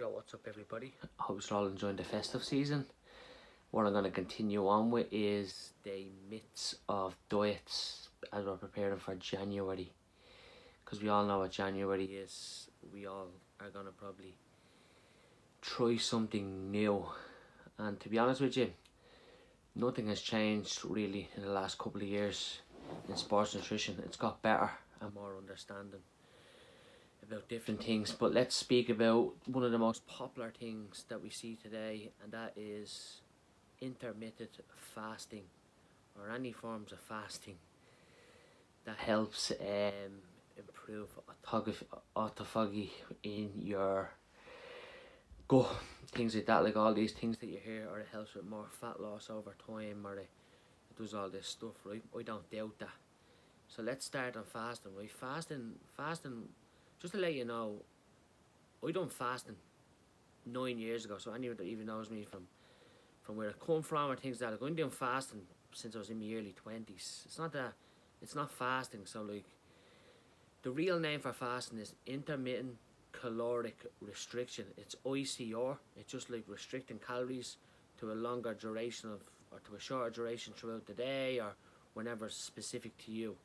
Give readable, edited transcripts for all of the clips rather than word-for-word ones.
Yo, what's up everybody? I hope you're all enjoying the festive season. What I'm going to continue on with is the myths of diets as we're preparing for January. Because we all know what January is. We all are going to probably try something new. And to be honest with you, nothing has changed really in the last couple of years in sports nutrition. It's got better and more understanding about different things, but let's speak about one of the most popular things that we see today, and that is intermittent fasting or any forms of fasting that helps improve autophagy in your gut, things like that, like all these things that you hear, or it helps with more fat loss over time, or it does all this stuff, right? I don't doubt that. So let's start on fasting, right? Fasting, just to let you know, I done fasting 9 years ago, so anyone that even knows me from where I come from or things like that, I've been doing fasting since I was in my early 20s. It's not fasting, so like, the real name for fasting is intermittent caloric restriction. It's ICR, it's just like restricting calories to a longer duration or to a shorter duration throughout the day or whenever it's specific to you.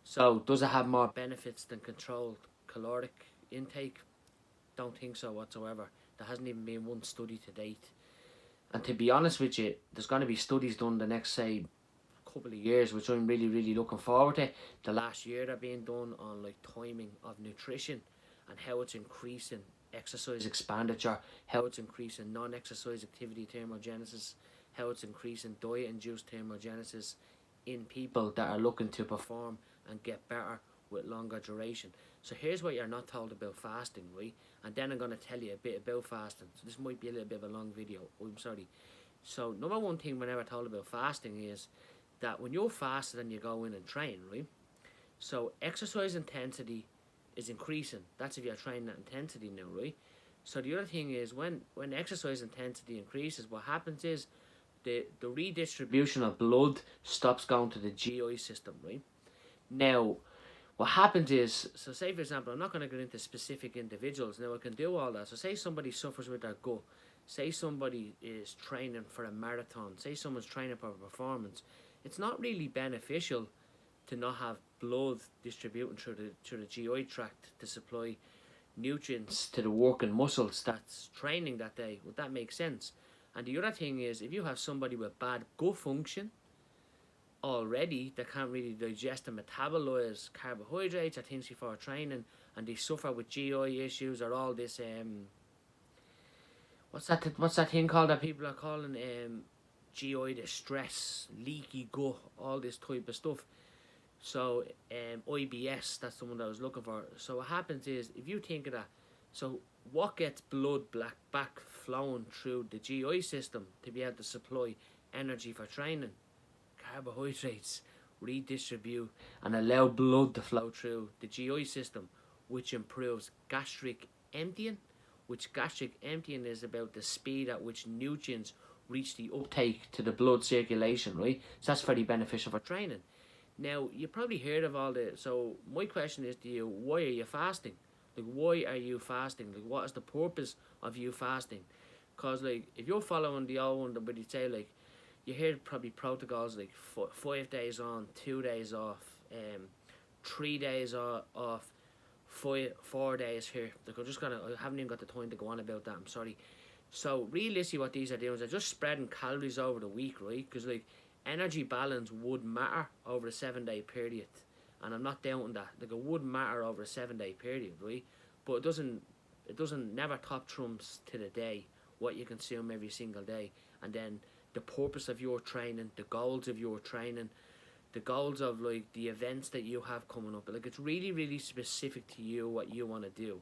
So, does it have more benefits than controlled caloric intake? Don't think so whatsoever. There hasn't even been one study to date. And to be honest with you, there's going to be studies done the next, say, couple of years, which I'm really, really looking forward to. The last year they're being done on like timing of nutrition and how it's increasing exercise expenditure, how it's increasing non-exercise activity thermogenesis, how it's increasing diet-induced thermogenesis in people that are looking to perform and get better with longer duration. So here's what you're not told about fasting, right? And then I'm going to tell you a bit about fasting. So this might be a little bit of a long video. I'm sorry. So number one thing we're never told about fasting is that when you're fasted and you go in and train, right? So exercise intensity is increasing. That's if you're training that intensity now, right? So the other thing is when exercise intensity increases, what happens is the redistribution of blood stops going to the GI system, right? Now, what happens is, so say for example, I'm not going to get into specific individuals, now I can do all that. So say somebody suffers with their gut, say somebody is training for a marathon, say someone's training for a performance, it's not really beneficial to not have blood distributing through the GI tract to supply nutrients to the working muscles that's training that day. Would that make sense? And the other thing is, if you have somebody with bad gut function already, that can't really digest and metabolize carbohydrates or things before training, and they suffer with GI issues or all this what's that thing called that people are calling GI distress, leaky gut, all this type of stuff. So IBS, that's the one that I was looking for. So what happens is, if you think of that, so what gets blood back flowing through the GI system to be able to supply energy for training? Carbohydrates redistribute and allow blood to flow through the GI system, which improves gastric emptying, which gastric emptying is about the speed at which nutrients reach the uptake to the blood circulation, right? So that's very beneficial for training. Now, you probably heard of all the, so my question is to you, why are you fasting? Like, why are you fasting? Like, what is the purpose of you fasting? Because, like, if you're following the old one, but you say, like, you hear probably protocols like 5 days on, 2 days off, 3 days off, 4 days here. Like, I haven't even got the time to go on about that, I'm sorry. So realistically what these are doing is they're just spreading calories over the week, right? Because like, energy balance would matter over a 7-day period, and I'm not doubting that. Like, it would matter over a 7-day period, right? But it doesn't never top trumps to the day what you consume every single day, and then the purpose of your training, the goals of your training, the goals of like the events that you have coming up. Like, it's really, really specific to you what you want to do.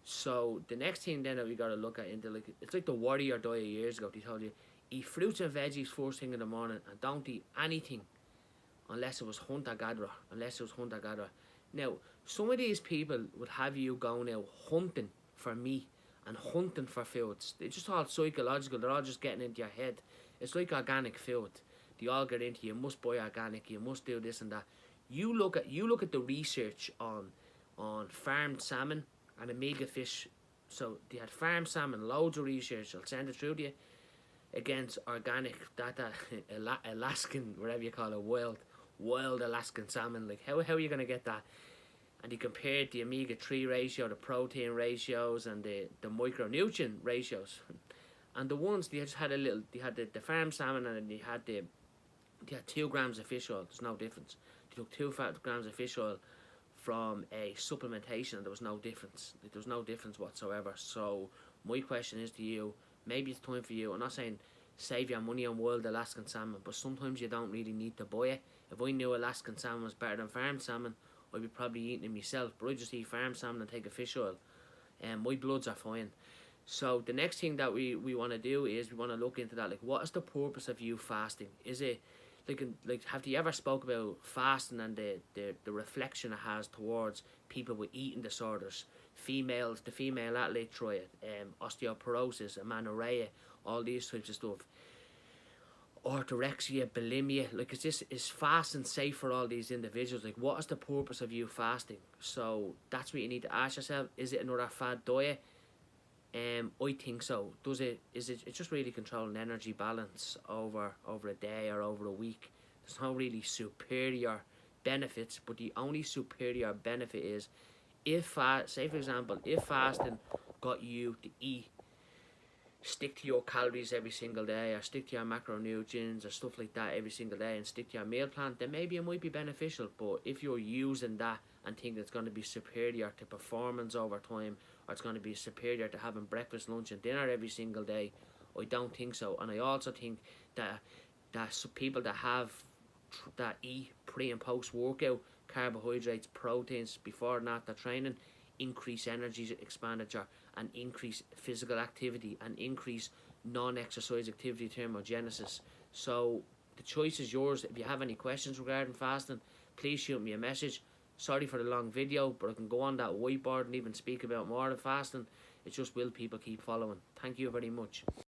So the next thing then that we got to look at into, like, it's like the warrior diet years ago. They told you eat fruits and veggies first thing in the morning and don't eat anything unless it was hunter-gatherer. Now, some of these people would have you going out hunting for meat and hunting for foods. They're just all psychological. They're all just getting into your head. It's like organic food. They all get into, you must buy organic, you must do this and that. You look at the research on farmed salmon and omega fish So they had farm salmon, loads of research. I'll send it through to you, against organic, that Alaskan, whatever you call it, wild Alaskan salmon. Like how are you gonna get that? And he compared the omega-3 ratio, the protein ratios, and the micronutrient ratios. And the ones they just had they had the farm salmon, and they had 2 grams of fish oil. There's no difference. They took 2 grams of fish oil from a supplementation, and there was no difference. There was no difference whatsoever. So my question is to you, maybe it's time for you. I'm not saying save your money on wild Alaskan salmon, but sometimes you don't really need to buy it. If I knew Alaskan salmon was better than farm salmon, I'd be probably eating it myself. But I just eat farm salmon and take a fish oil, and my bloods are fine. So the next thing that we want to do is we want to look into that. Like, what is the purpose of you fasting? Is it like have you ever spoke about fasting and the reflection it has towards people with eating disorders, the female athlete try it, osteoporosis, amenorrhea, all these types of stuff, orthorexia, bulimia. Like, is fasting safe for all these individuals? Like, what is the purpose of you fasting? So that's what you need to ask yourself. Is it another fad diet? I think so. It's just really controlling energy balance over a day or over a week. There's no really superior benefits, but the only superior benefit is say for example, if fasting got you to stick to your calories every single day, or stick to your macronutrients or stuff like that every single day, and stick to your meal plan, then maybe it might be beneficial. But if you're using that and think it's going to be superior to performance over time, or it's going to be superior to having breakfast, lunch and dinner every single day, I don't think so. And I also think that some people that eat pre and post workout carbohydrates, proteins before and after training, increase energy expenditure and increase physical activity and increase non-exercise activity thermogenesis. So the choice is yours. If you have any questions regarding fasting, please shoot me a message. Sorry for the long video, but I can go on that whiteboard and even speak about more of fasting. It's just, will people keep following? Thank you very much.